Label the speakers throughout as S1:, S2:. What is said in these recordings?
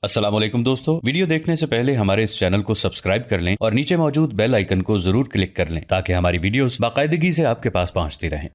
S1: السلام علیکم دوستو، ویڈیو دیکھنے سے پہلے ہمارے اس چینل کو سبسکرائب کر لیں اور نیچے موجود بیل آئیکن کو ضرور کلک کر لیں تاکہ ہماری ویڈیوز باقاعدگی سے آپ کے پاس پہنچتی رہیں۔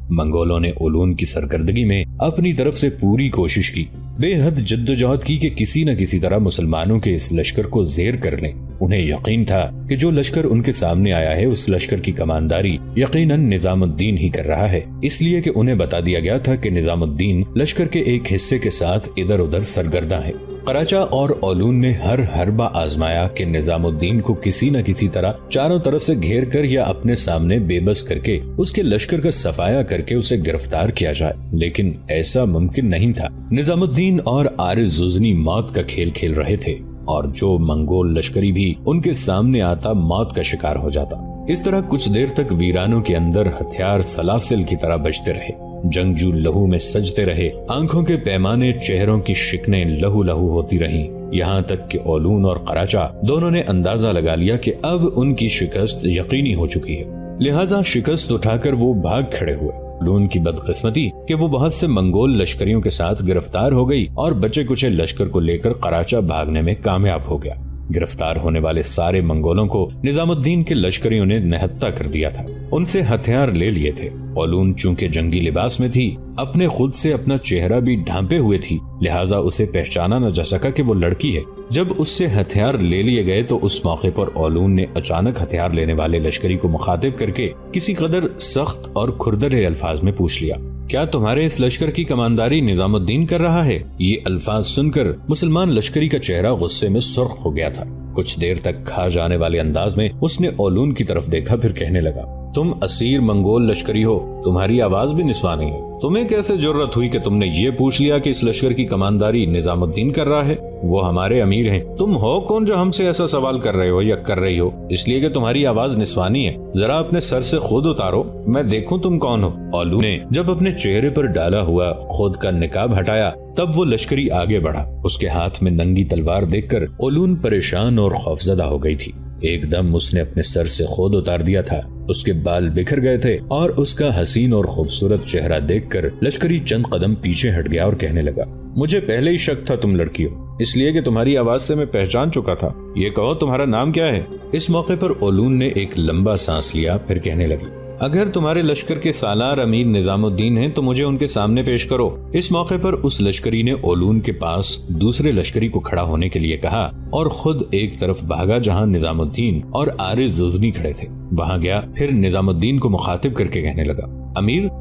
S2: منگولوں نے اولون کی سرکردگی میں اپنی طرف سے پوری کوشش کی، بے حد جدوجہد کی کہ کسی نہ کسی طرح مسلمانوں کے اس لشکر کو زیر کر لیں۔ انہیں یقین تھا کہ جو لشکر ان کے سامنے آیا ہے اس لشکر کی کمانداری یقیناً نظام الدین ہی کر رہا ہے، اس لیے کہ انہیں بتا دیا گیا تھا کہ نظام الدین لشکر کے ایک حصے کے ساتھ ادھر ادھر سرگرداں ہے۔ قراچہ اور اولون نے ہر حربہ آزمایا کہ نظام الدین کو کسی نہ کسی طرح چاروں طرف سے گھیر کر یا اپنے سامنے بے بس کر کے اس کے لشکر کا صفایا کر کے اسے گرفتار کیا جائے، لیکن ایسا ممکن نہیں تھا۔ نظام الدین اور عارض زوزنی موت کا کھیل کھیل رہے تھے اور جو منگول لشکری بھی ان کے سامنے آتا موت کا شکار ہو جاتا۔ اس طرح کچھ دیر تک ویرانوں کے اندر ہتھیار سلاسل کی طرح بجتے رہے، جنگجو لہو میں سجتے رہے، آنکھوں کے پیمانے چہروں کی شکنیں لہو لہو ہوتی رہیں، یہاں تک کہ اولون اور قراچہ دونوں نے اندازہ لگا لیا کہ اب ان کی شکست یقینی ہو چکی ہے، لہذا شکست اٹھا کر وہ بھاگ کھڑے ہوئے۔ اولون کی بدقسمتی کہ وہ بہت سے منگول لشکریوں کے ساتھ گرفتار ہو گئی اور بچے کچے لشکر کو لے کر قراچہ بھاگنے میں کامیاب ہو گیا۔ گرفتار ہونے والے سارے منگولوں کو نظام الدین کے لشکریوں نے نہتہ کر دیا تھا، ان سے ہتھیار لے لیے تھے۔ اولون چونکہ جنگی لباس میں تھی، اپنے خود سے اپنا چہرہ بھی ڈھانپے ہوئے تھی، لہٰذا اسے پہچانا نہ جا سکا کہ وہ لڑکی ہے۔ جب اس سے ہتھیار لے لیے گئے تو اس موقع پر اولون نے اچانک ہتھیار لینے والے لشکری کو مخاطب کر کے کسی قدر سخت اور کھردرے الفاظ میں پوچھ لیا، کیا تمہارے اس لشکر کی کمانداری نظام الدین کر رہا ہے؟ یہ الفاظ سن کر مسلمان لشکری کا چہرہ غصے میں سرخ ہو گیا تھا۔ کچھ دیر تک کھا جانے والے انداز میں اس نے اولون کی طرف دیکھا، پھر کہنے لگا، تم اسیر منگول لشکری ہو، تمہاری آواز بھی نسوانی ہے، تمہیں کیسے جرأت ہوئی کہ تم نے یہ پوچھ لیا کہ اس لشکر کی کمانداری نظام الدین کر رہا ہے؟ وہ ہمارے امیر ہیں، تم ہو کون جو ہم سے ایسا سوال کر رہے ہو یا کر رہی ہو؟ اس لیے کہ تمہاری آواز نسوانی ہے، ذرا اپنے سر سے خود اتارو، میں دیکھوں تم کون ہو۔ اولون نے جب اپنے چہرے پر ڈالا ہوا خود کا نقاب ہٹایا تب وہ لشکری آگے بڑھا۔ اس کے ہاتھ میں ننگی تلوار دیکھ کر اولون پریشان اور خوفزدہ ہو گئی تھی۔ ایک دم اس نے اپنے سر سے خود اتار دیا تھا، اس کے بال بکھر گئے تھے اور اس کا حسین اور خوبصورت چہرہ دیکھ کر لشکری چند قدم پیچھے ہٹ گیا اور کہنے لگا، مجھے پہلے ہی شک تھا تم لڑکی ہو، اس لیے کہ تمہاری آواز سے میں پہچان چکا تھا۔ یہ کہو تمہارا نام کیا ہے؟ اس موقع پر اولون نے ایک لمبا سانس لیا، پھر کہنے لگی، اگر تمہارے لشکر کے سالار امیر نظام الدین ہیں تو مجھے ان کے سامنے پیش کرو۔ اس موقع پر اس لشکری نے اولون کے پاس دوسرے لشکری کو کھڑا ہونے کے لیے کہا اور خود ایک طرف بھاگا جہاں نظام الدین اور عارض زوزنی کھڑے تھے، وہاں گیا، پھر نظام الدین کو مخاطب کر کے کہنے لگا، امیر